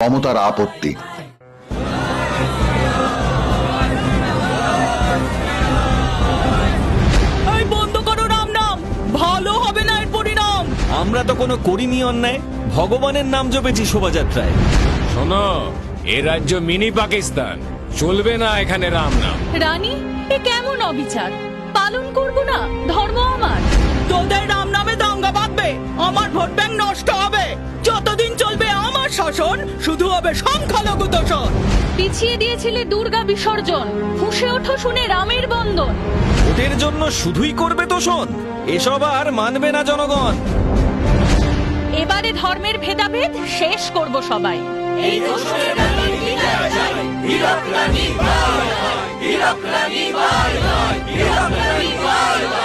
মমতার আপত্তি। বন্ধ করো রাম নাম, ভালো হবে না এর পরিণাম। আমরা তো কোনো করিনি অন্যায়, ভগবানের নাম জপেছি শোভাযাত্রায়। শোনো, এ রাজ্য মিনি পাকিস্তান, চলবে না এখানে রাম নাম। রানী, এ কেমন অবিচার? পালন করব না ধর্ম আমার। তোদের রাম নামে দাঙ্গা বাঁধবে, আমার ভোট ব্যাংক নষ্ট হবে। যতদিন চলবে আমার শাসন, শুধু হবে সংখ্যালঘু দোষণ। পিছিয়ে দিয়েছিলে দুর্গা বিসর্জন, ফুঁসে ওঠো শুনে রামের বন্দন। ভোটের জন্য শুধুই করবে তোষণ, এসব আর মানবে না জনগণ। এবারে ধর্মের ভেদাভেদ শেষ করব সবাই। এই দোষরের রানীর বিদায় চাই, হীরক রানী বাই বাই, হীরক রানী বাই বাই, হীরক রানী বাই বাই।